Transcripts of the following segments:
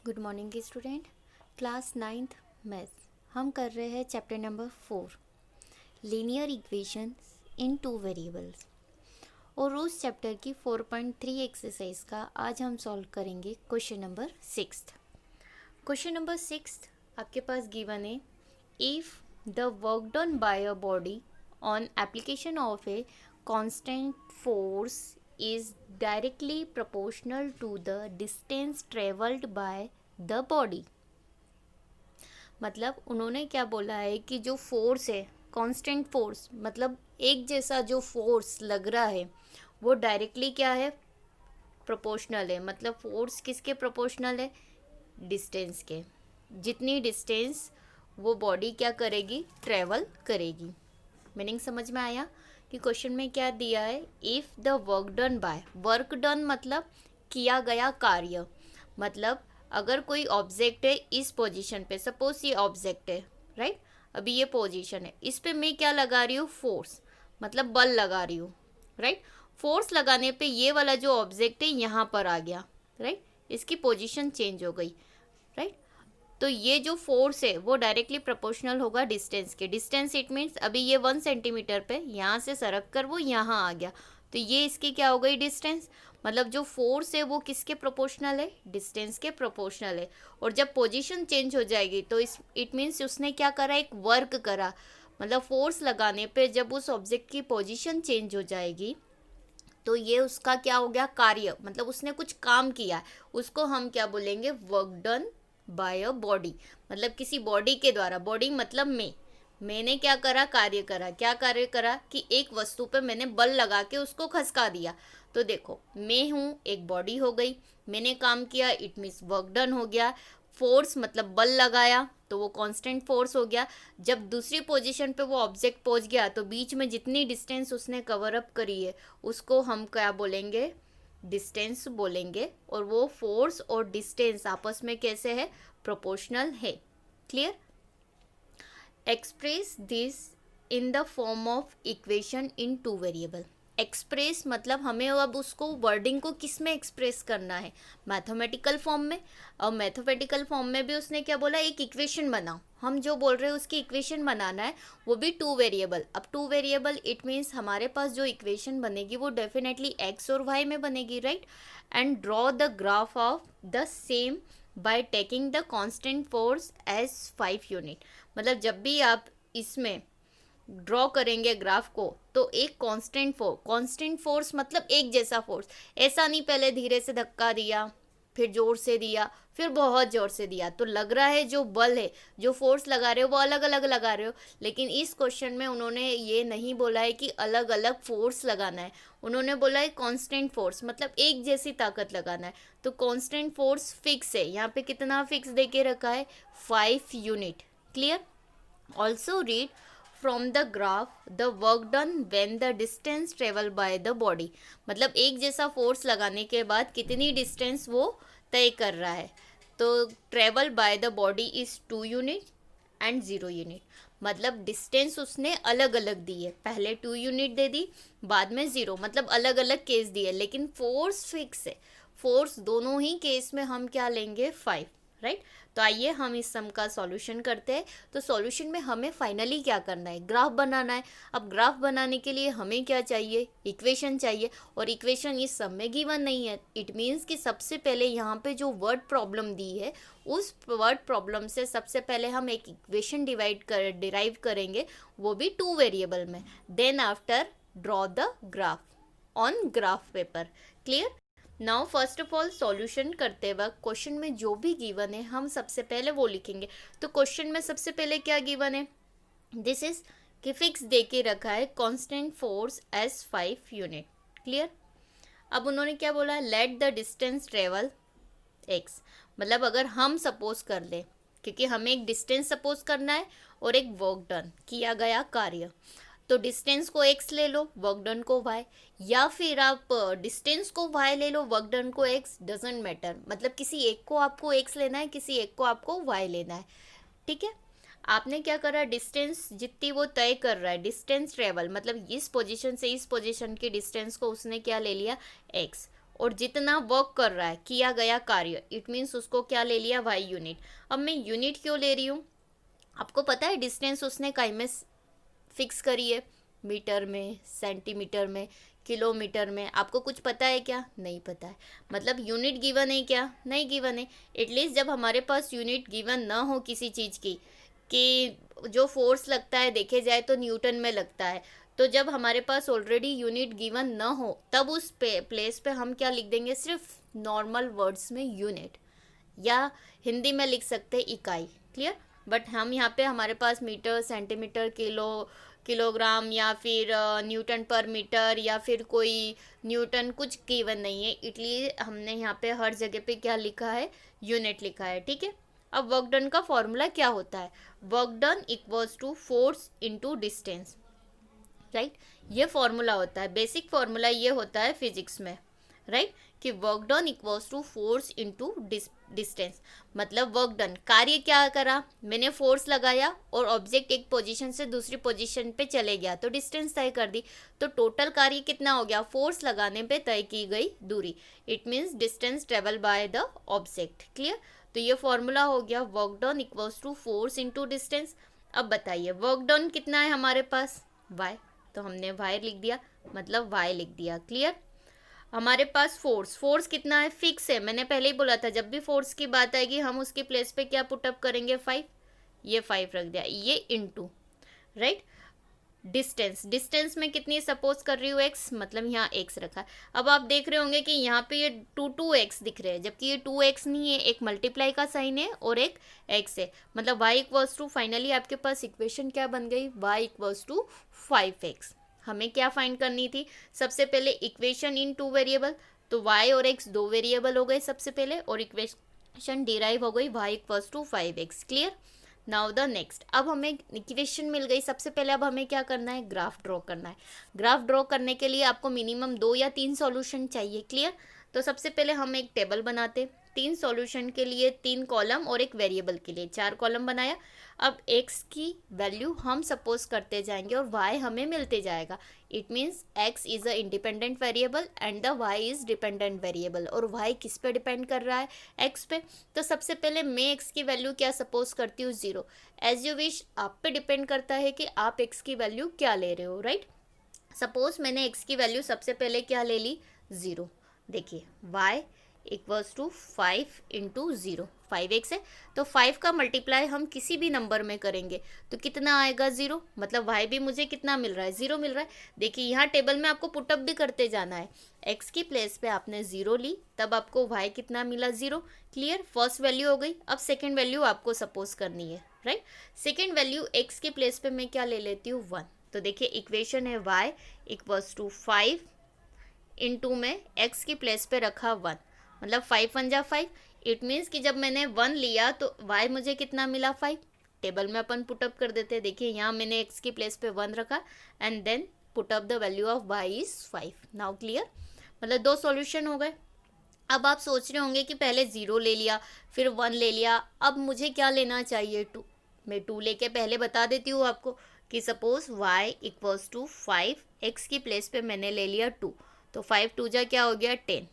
Good morning student. Class 9th math हम कर रहे हैं चैप्टर नंबर 4 लीनियर इक्वेशंस इन टू वेरिएबल्स और उस चैप्टर की 4.3 एक्सरसाइज का आज हम सॉल्व करेंगे क्वेश्चन नंबर 6। क्वेश्चन नंबर 6 आपके पास गिवन है, if the work done by a body on application of a constant force is directly proportional to the distance traveled by the body। मतलब उन्होंने क्या बोला है कि जो फोर्स है कांस्टेंट फोर्स, मतलब एक जैसा जो फोर्स लग रहा है वो डायरेक्टली क्या है, प्रोपोर्शनल है। मतलब फोर्स किसके प्रोपोर्शनल है, डिस्टेंस के। जितनी डिस्टेंस वो बॉडी क्या करेगी, ट्रेवल करेगी। मीनिंग समझ में आया कि क्वेश्चन में क्या दिया है, if the work done by, work done मतलब किया गया कार्य। मतलब अगर कोई ऑब्जेक्ट है इस पोजीशन पे, सपोज ये ऑब्जेक्ट है राइट, अभी ये पोजीशन है, इस पे मैं क्या लगा रही हूँ, फोर्स, मतलब बल लगा रही हूँ राइट। फोर्स लगाने पे ये वाला जो ऑब्जेक्ट है यहाँ पर आ गया राइट, इसकी पोजीशन चेंज हो गई राइट। तो ये जो फोर्स है वो डायरेक्टली प्रोपोर्शनल होगा डिस्टेंस के। डिस्टेंस इट मीन्स अभी ये 1 सेंटीमीटर पे यहाँ से सरक कर वो यहाँ आ गया, तो ये इसकी क्या हो गई, डिस्टेंस। मतलब जो फोर्स है वो किसके प्रोपोर्शनल है, डिस्टेंस के प्रोपोर्शनल है। और जब पोजीशन चेंज हो जाएगी तो इट मीन्स उसने क्या करा, एक वर्क करा। मतलब फोर्स लगाने पे जब उस ऑब्जेक्ट की पोजीशन चेंज हो जाएगी तो ये उसका क्या हो गया, कार्य। मतलब उसने कुछ काम किया, उसको हम क्या बोलेंगे, work done by a body. मतलब किसी बॉडी के द्वारा, बॉडी मतलब मैंने क्या करा, कार्य करा। क्या कार्य करा कि एक वस्तु पे मैंने बल लगा के उसको खसका दिया। तो देखो मैं हूँ, एक बॉडी हो गई, मैंने काम किया, इट मीन्स वर्क डन हो गया। फोर्स मतलब बल लगाया तो वो कांस्टेंट फोर्स हो गया। जब दूसरी पोजीशन पे वो ऑब्जेक्ट पहुंच गया तो बीच में जितनी डिस्टेंस उसने कवर अप करी है उसको हम क्या बोलेंगे, डिस्टेंस बोलेंगे। और वो फोर्स और डिस्टेंस आपस में कैसे है, प्रोपोर्शनल है। Clear. Express this in the form of equation in two variable. Express मतलब हमें अब उसको वर्डिंग को किस में एक्सप्रेस करना है, मैथमेटिकल फॉर्म में। और मैथमेटिकल फॉर्म में भी उसने क्या बोला, एक इक्वेशन बनाओ। हम जो बोल रहे हैं उसकी इक्वेशन बनाना है, वो भी टू वेरिएबल। अब टू वेरिएबल इट मीन्स हमारे पास जो इक्वेशन बनेगी वो डेफिनेटली एक्स और वाई में बनेगी right. And draw the graph of the same by taking the constant force as 5 unit. मतलब जब भी आप इसमें ड्रॉ करेंगे ग्राफ को तो एक कांस्टेंट फोर्स मतलब एक जैसा फोर्स। ऐसा नहीं पहले धीरे से धक्का दिया, फिर जोर से दिया, फिर बहुत जोर से दिया, तो लग रहा है जो बल है, जो फोर्स लगा रहे हो वो अलग अलग लगा रहे हो। लेकिन इस क्वेश्चन में उन्होंने ये नहीं बोला है कि अलग अलग फोर्स लगाना है, उन्होंने बोला है कांस्टेंट फोर्स मतलब एक जैसी ताकत लगाना है। तो कांस्टेंट फोर्स फिक्स है, यहाँ पे कितना फिक्स दे के रखा है, 5 unit. Clear. Also read from the graph the work done when the distance travel by the body. मतलब एक जैसा फोर्स लगाने के बाद कितनी डिस्टेंस वो तय कर रहा है। तो travel by the body is 2 unit and 0 unit. मतलब डिस्टेंस उसने अलग अलग दी है, पहले 2 यूनिट दे दी, बाद में 0, मतलब अलग अलग केस दिए, लेकिन फोर्स फिक्स है। फोर्स दोनों ही केस में हम क्या लेंगे, 5 राइट। तो आइए हम इस सम का सॉल्यूशन करते हैं। तो सॉल्यूशन में हमें फाइनली क्या करना है, ग्राफ बनाना है। अब ग्राफ बनाने के लिए हमें क्या चाहिए, इक्वेशन चाहिए। और इक्वेशन इस सम में गिवन नहीं है, इट मीन्स कि सबसे पहले यहाँ पे जो वर्ड प्रॉब्लम दी है उस वर्ड प्रॉब्लम से सबसे पहले हम एक इक्वेशन डिराइव करेंगे, वो भी टू वेरिएबल में। Then after draw the graph on graph paper. Clear. Now first of all solution करते वक्त क्वेश्चन में जो भी गिवन है हम सबसे पहले वो लिखेंगे। तो क्वेश्चन में सबसे पहले क्या गिवन है, दिस इज कि फिक्स दे के रखा है constant force as 5 unit. Clear. अब उन्होंने क्या बोला, let the distance travel x. मतलब अगर हम सपोज कर ले, क्योंकि हमें एक डिस्टेंस सपोज करना है और एक वर्क डन किया गया कार्य, तो डिस्टेंस को x ले लो, वर्क डन को y, या फिर आप डिस्टेंस को y ले लो, वर्क डन को x, डजेंट मैटर। मतलब किसी एक को आपको x लेना है, किसी एक को आपको y लेना है। ठीक है। आपने क्या करा, डिस्टेंस जितनी वो तय कर रहा है, डिस्टेंस ट्रेवल मतलब इस पोजीशन से इस पोजीशन की डिस्टेंस को उसने क्या ले लिया, x। और जितना वर्क कर रहा है, किया गया कार्य, इट मीन्स उसको क्या ले लिया, वाई यूनिट। अब मैं यूनिट क्यों ले रही हूँ, आपको पता है डिस्टेंस उसने काई में फिक्स करी है, मीटर में, सेंटीमीटर में, किलोमीटर में, आपको कुछ पता है क्या, नहीं पता है। मतलब यूनिट गिवन है क्या, नहीं गिवन है। एटलीस्ट जब हमारे पास यूनिट गिवन ना हो किसी चीज़ की, कि जो फोर्स लगता है देखे जाए तो न्यूटन में लगता है, तो जब हमारे पास ऑलरेडी यूनिट गिवन ना हो तब उस प्लेस पे हम क्या लिख देंगे, सिर्फ नॉर्मल वर्ड्स में यूनिट, या हिंदी में लिख सकते हैं इकाई। क्लियर। बट हम यहाँ पे हमारे पास मीटर, सेंटीमीटर, किलोग्राम या फिर न्यूटन पर मीटर या फिर कोई न्यूटन कुछ गिवन नहीं है, इसलिए हमने यहाँ पे हर जगह पे क्या लिखा है, यूनिट लिखा है। ठीक है। अब वर्क डन का फॉर्मूला क्या होता है, work done equals to force into distance, right. ये फॉर्मूला होता है, बेसिक फॉर्मूला ये होता है फिजिक्स में, राइट, कि work done equals to force into distance. मतलब वर्क डन, कार्य क्या करा, मैंने फोर्स लगाया और ऑब्जेक्ट एक पोजीशन से दूसरी पोजीशन पे चले गया तो डिस्टेंस तय कर दी, तो टोटल कार्य कितना हो गया, फोर्स लगाने पे तय की गई दूरी, it means distance travel by the object. Clear. तो ये फॉर्मूला हो गया work done equals to force into distance. अब बताइए वर्क डन कितना है हमारे पास, वाई, तो हमने वाई लिख दिया, मतलब वाई लिख दिया। क्लियर। हमारे पास फोर्स कितना है, फिक्स है, मैंने पहले ही बोला था जब भी फोर्स की बात आएगी हम उसकी प्लेस पे क्या पुटअप करेंगे, 5, ये 5 रख दिया, ये इनटू, राइट। डिस्टेंस में कितनी सपोज कर रही हूँ, एक्स, मतलब यहाँ एक्स रखा है। अब आप देख रहे होंगे कि यहाँ पे ये 2x दिख रहे हैं, जबकि ये 2x नहीं है, एक मल्टीप्लाई का साइन है और एक x है, मतलब y इक्वल्स टू, फाइनली आपके पास इक्वेशन क्या बन गई, y इक्वल्स टू 5x। हमें क्या फाइंड करनी थी, सबसे पहले इक्वेशन इन 2 वेरिएबल, तो y और x 2 वेरिएबल हो गए सबसे पहले, और इक्वेशन डिराइव हो गई y equals to 5x। Clear. Now the next, अब हमें इक्वेशन मिल गई, सबसे पहले अब हमें क्या करना है, ग्राफ ड्रॉ करना है। ग्राफ ड्रॉ करने के लिए आपको मिनिमम 2 या 3 सॉल्यूशन चाहिए। क्लियर। तो सबसे पहले हम एक टेबल बनाते, 3 सॉल्यूशन के लिए 3 कॉलम और एक वेरिएबल के लिए 4 कॉलम बनाया। अब x की वैल्यू हम सपोज करते जाएंगे और y हमें मिलते जाएगा, it means x is a independent variable and the y is dependent variable, और y किस पे डिपेंड कर रहा है, x पे। तो सबसे पहले मैं x की वैल्यू क्या सपोज करती हूँ, 0। एज यू विश, आप पे डिपेंड करता है कि आप x की वैल्यू क्या ले रहे हो, राइट। सपोज मैंने x की वैल्यू सबसे पहले क्या ले ली, 0। देखिए y equals to 5 into 0, 5x है, तो 5 का मल्टीप्लाई हम किसी भी नंबर में करेंगे तो कितना आएगा, 0। मतलब y भी मुझे कितना मिल रहा है, 0 मिल रहा है। देखिए यहाँ टेबल में आपको पुटअप भी करते जाना है, x की प्लेस पे आपने 0 ली, तब आपको y कितना मिला, 0। क्लियर। फर्स्ट वैल्यू हो गई। अब सेकेंड वैल्यू आपको सपोज करनी है, राइट। सेकेंड वैल्यू x की प्लेस पे मैं क्या ले लेती हूँ, 1। तो देखिए इक्वेशन है y इक्वल्स टू 5 इंटू में x की प्लेस पे रखा 1, मतलब 5 1 जा 5, इट मीन्स कि जब मैंने 1 लिया तो y मुझे कितना मिला, 5। टेबल में अपन पुटअप कर देते हैं, देखिए यहाँ मैंने x की प्लेस पे 1 रखा and then put up the value of y is 5। Now clear. मतलब 2 सॉल्यूशन हो गए। अब आप सोच रहे होंगे कि पहले 0 ले लिया फिर 1 ले लिया, अब मुझे क्या लेना चाहिए, 2। मैं 2 लेके पहले बता देती हूँ आपको कि suppose y equals to 5, x की प्लेस पे मैंने ले लिया 2, तो 5 2 जा क्या हो गया, 10।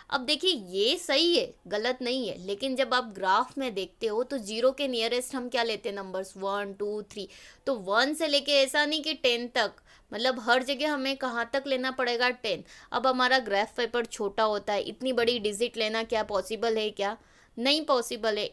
अब देखिए ये सही है, गलत नहीं है, लेकिन जब आप ग्राफ में देखते हो तो 0 के नियरेस्ट हम क्या लेते हैं, नंबर्स 1 2 3, तो 1 से लेके ऐसा नहीं कि 10 तक, मतलब हर जगह हमें कहाँ तक लेना पड़ेगा, 10। अब हमारा ग्राफ पेपर छोटा होता है, इतनी बड़ी डिजिट लेना क्या पॉसिबल है, क्या नहीं पॉसिबल है,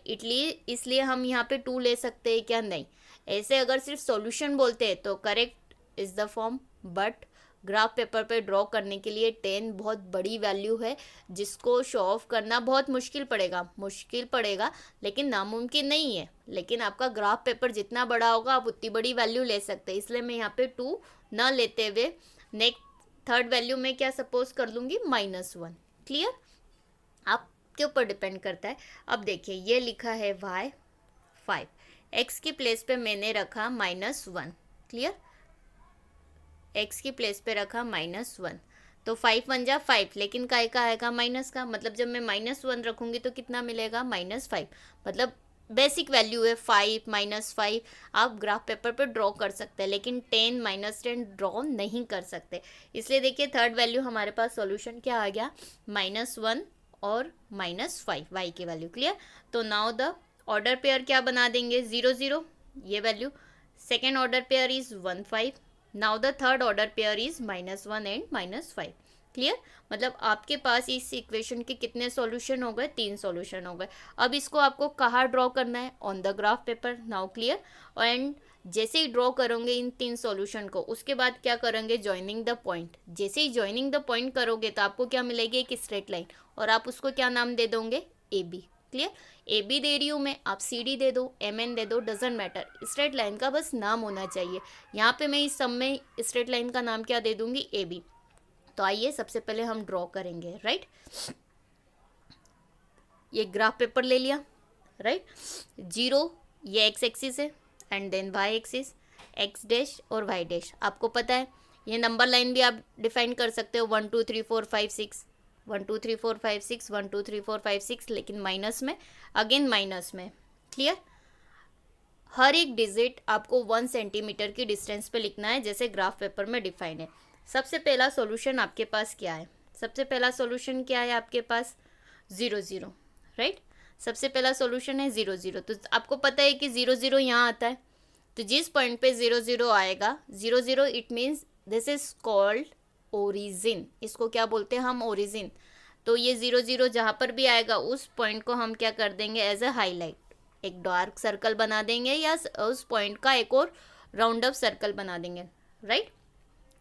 इसलिए हम यहाँ पे 2 ले सकते हैं क्या, नहीं। ऐसे अगर सिर्फ सॉल्यूशन बोलते हैं तो correct is the form, but graph paper पे ड्रॉ करने के लिए 10 बहुत बड़ी वैल्यू है, जिसको शो ऑफ करना बहुत मुश्किल पड़ेगा, लेकिन नामुमकिन नहीं है। लेकिन आपका ग्राफ पेपर जितना बड़ा होगा आप उतनी बड़ी वैल्यू ले सकते हैं, इसलिए मैं यहाँ पे 2 ना लेते हुए नेक्स्ट थर्ड वैल्यू में क्या सपोज कर लूँगी, -1। क्लियर। आपके ऊपर डिपेंड करता है। अब देखिए ये लिखा है y 5, x की प्लेस पे मैंने रखा -1। क्लियर। x की प्लेस पे रखा -1, तो 5 1 जा 5, लेकिन काय का आएगा, माइनस का, मतलब जब मैं -1 रखूँगी तो कितना मिलेगा, -5। मतलब बेसिक वैल्यू है 5 -5, आप ग्राफ पेपर पे ड्रॉ कर सकते हैं, लेकिन 10 -10 ड्रॉ नहीं कर सकते। इसलिए देखिए थर्ड वैल्यू हमारे पास सॉल्यूशन क्या आ गया, -1 और -5 वाई की वैल्यू। क्लियर। तो नाउ द ऑर्डर पेयर क्या बना देंगे, 0 0 ये value. Second order pair is 1 5। Now the third order pair is -1 and -5। Clear. मतलब आपके पास इस इक्वेशन के कितने सॉल्यूशन हो गए, 3 सॉल्यूशन हो गए। अब इसको आपको कहाँ ड्रॉ करना है, on the graph paper. Now clear. And जैसे ही ड्रॉ करोगे इन 3 सॉल्यूशन को, उसके बाद क्या करेंगे, ज्वाइनिंग द पॉइंट। जैसे ही ज्वाइनिंग द पॉइंट करोगे तो आपको क्या मिलेगी, एक स्ट्रेट लाइन, और आप उसको क्या नाम दे दोगे, A B. Clear. A B दे रही हूँ मैं, आप सी डी दे दो, एम एन दे दो, डजेंट मैटर, स्ट्रेट लाइन का बस नाम होना चाहिए। यहाँ पे मैं इस सब में स्ट्रेट लाइन का नाम क्या दे दूंगी, ए बी। तो आइए सबसे पहले हम ड्रॉ करेंगे। राइट, ये ग्राफ पेपर ले लिया। राइट, 0 ये एक्स एक्सिस है, and then y axis, x dash और वाई डैश। आपको पता है ये नंबर लाइन भी आप डिफाइन कर सकते हो, 1 2 3 4 5 6, 1 2 3 4 5 6, 1 2 3 4 5 6, लेकिन माइनस में, अगेन माइनस में। क्लियर। हर एक डिजिट आपको 1 सेंटीमीटर की डिस्टेंस पे लिखना है, जैसे ग्राफ पेपर में डिफाइन है। सबसे पहला सॉल्यूशन आपके पास क्या है, सबसे पहला सॉल्यूशन क्या है आपके पास, 0 0। राइट, सबसे पहला सॉल्यूशन है 0 0। तो आपको पता है कि 0 0 यहाँ आता है, तो जिस पॉइंट पे 0 0 आएगा, 0 0 it means this is called origin. इसको क्या बोलते हैं हम, ओरिजिन। तो ये 0 0 जहाँ पर भी आएगा उस पॉइंट को हम क्या कर देंगे, एज अ हाईलाइट, एक डार्क सर्कल बना देंगे, या उस पॉइंट का एक और राउंड अप सर्कल बना देंगे। राइट।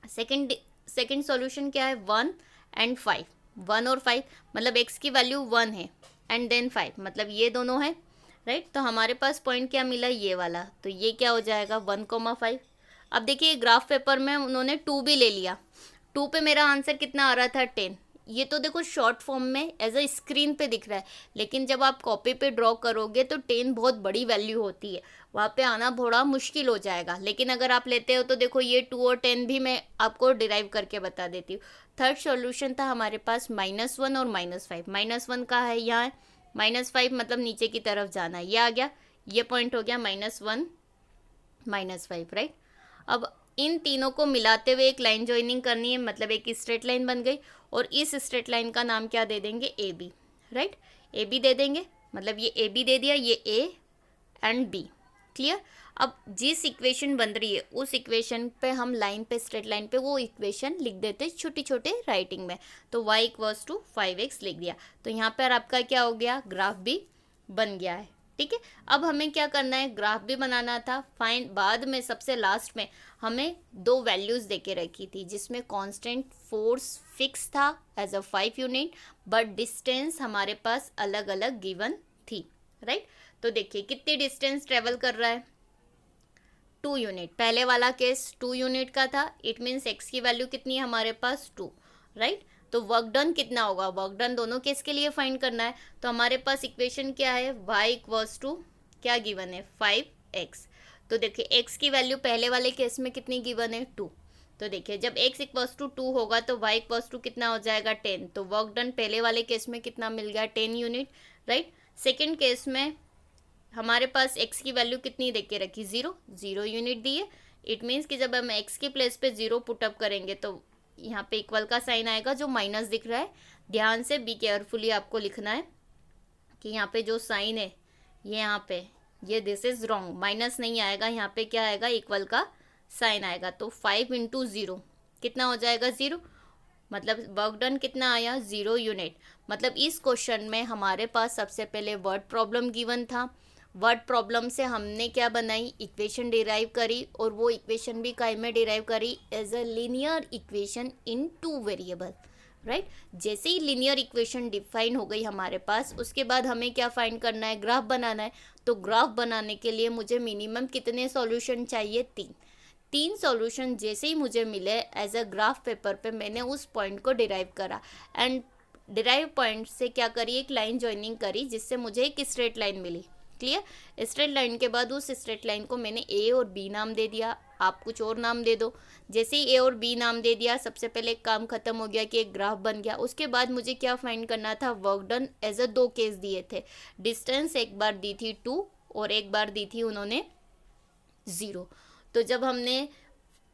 सेकेंड सॉल्यूशन क्या है, 1 एंड 5। 1 और 5 मतलब x की वैल्यू 1 है, एंड देन 5 मतलब ये दोनों है। राइट, तो हमारे पास पॉइंट क्या मिला, ये वाला। तो ये क्या हो जाएगा, 1,5। अब देखिए ग्राफ पेपर में उन्होंने 2 भी ले लिया, 2 पे मेरा आंसर कितना आ रहा था, 10। ये तो देखो शॉर्ट फॉर्म में एज अ स्क्रीन पे दिख रहा है, लेकिन जब आप कॉपी पे ड्रॉ करोगे तो 10 बहुत बड़ी वैल्यू होती है, वहाँ पे आना थोड़ा मुश्किल हो जाएगा। लेकिन अगर आप लेते हो तो देखो ये 2 और 10 भी मैं आपको डिराइव करके बता देती हूँ। थर्ड सॉल्यूशन था हमारे पास -1 और -5। -1 का है यहाँ है, -5 मतलब नीचे की तरफ जाना है, ये आ गया, ये पॉइंट हो गया -1 -5। राइट, अब इन तीनों को मिलाते हुए एक लाइन ज्वाइनिंग करनी है, मतलब एक स्ट्रेट लाइन बन गई, और इस स्ट्रेट लाइन का नाम क्या दे देंगे, A B. Right, A B दे देंगे, मतलब ये ए बी दे दिया, ये ए एंड बी। क्लियर। अब जिस इक्वेशन बन रही है उस इक्वेशन पे हम लाइन पे, स्ट्रेट लाइन पे वो इक्वेशन लिख देते छोटे छोटे राइटिंग में। तो y इक्वल्स टू 5x लिख दिया, तो यहाँ पर आपका क्या हो गया, ग्राफ भी बन गया है। ठीक है, अब हमें क्या करना है, ग्राफ भी बनाना था। फाइन, बाद में सबसे लास्ट में हमें 2 वैल्यूज देके रखी थी, जिसमें कांस्टेंट फोर्स फिक्स था as a 5 unit, but distance हमारे पास अलग अलग गिवन थी। राइट, तो देखिए कितनी डिस्टेंस ट्रेवल कर रहा है, 2 यूनिट। पहले वाला केस 2 यूनिट का था, इट मीन्स एक्स की वैल्यू कितनी है हमारे पास, 2। राइट, तो वर्क डन कितना होगा, वर्क डन दोनों केस के लिए फाइंड करना है। तो हमारे पास इक्वेशन क्या है, y इक्वल्स टू क्या गिवन है, 5x। तो देखिए x की वैल्यू पहले वाले केस में कितनी गिवन है, 2। तो देखिए जब x इक्वल्स टू 2 होगा तो y इक्वल्स टू कितना हो जाएगा, 10। तो वर्क डन पहले वाले केस में कितना मिल गया, 10 यूनिट। राइट, सेकेंड केस में हमारे पास x की वैल्यू कितनी दे के रखी, 0 यूनिट दी है। इट मीन्स कि जब हम x की प्लेस पे 0 पुटअप करेंगे तो यहाँ पे इक्वल का साइन आएगा, जो माइनस दिख रहा है, ध्यान से बी केयरफुली आपको लिखना है कि यहाँ पे जो साइन है ये यहाँ पे, ये दिस इज रॉन्ग, माइनस नहीं आएगा, यहाँ पे क्या आएगा, इक्वल का साइन आएगा। तो 5 × 0 कितना हो जाएगा, 0। मतलब वर्क डन कितना आया, 0 यूनिट। मतलब इस क्वेश्चन में हमारे पास सबसे पहले वर्ड प्रॉब्लम गिवन था, वर्ड प्रॉब्लम से हमने क्या बनाई, इक्वेशन डिराइव करी, और वो इक्वेशन भी काय में डिराइव करी, as a linear equation in 2 variable. Right, जैसे ही लीनियर इक्वेशन डिफाइन हो गई हमारे पास, उसके बाद हमें क्या फाइंड करना है, ग्राफ बनाना है। तो ग्राफ बनाने के लिए मुझे मिनिमम कितने सॉल्यूशन चाहिए, 3 सॉल्यूशन जैसे ही मुझे मिले एज अ ग्राफ पेपर पे, मैंने उस पॉइंट को डिराइव करा, एंड डिराइव पॉइंट से क्या करी, एक लाइन ज्वाइनिंग करी, जिससे मुझे एक स्ट्रेट लाइन मिली। क्लियर। स्ट्रेट लाइन के बाद उस स्ट्रेट लाइन को मैंने ए और बी नाम दे दिया, आप कुछ और नाम दे दो। जैसे ही ए और बी नाम दे दिया, सबसे पहले एक काम खत्म हो गया कि एक ग्राफ बन गया। उसके बाद मुझे क्या फाइंड करना था, work done as a 2 case दिए थे। डिस्टेंस एक बार दी थी 2 और एक बार दी थी उन्होंने 0। तो जब हमने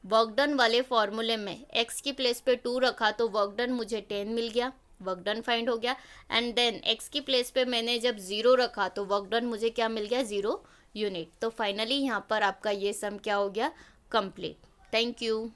वर्क डन वाले फॉर्मूले में x की प्लेस पे 2 रखा तो वर्क डन मुझे 10 मिल गया, वर्क डन फाइंड हो गया। एंड देन x की प्लेस पे मैंने जब 0 रखा तो वर्क डन मुझे क्या मिल गया, 0 यूनिट। तो फाइनली यहाँ पर आपका ये सम क्या हो गया, कंप्लीट। Thank you.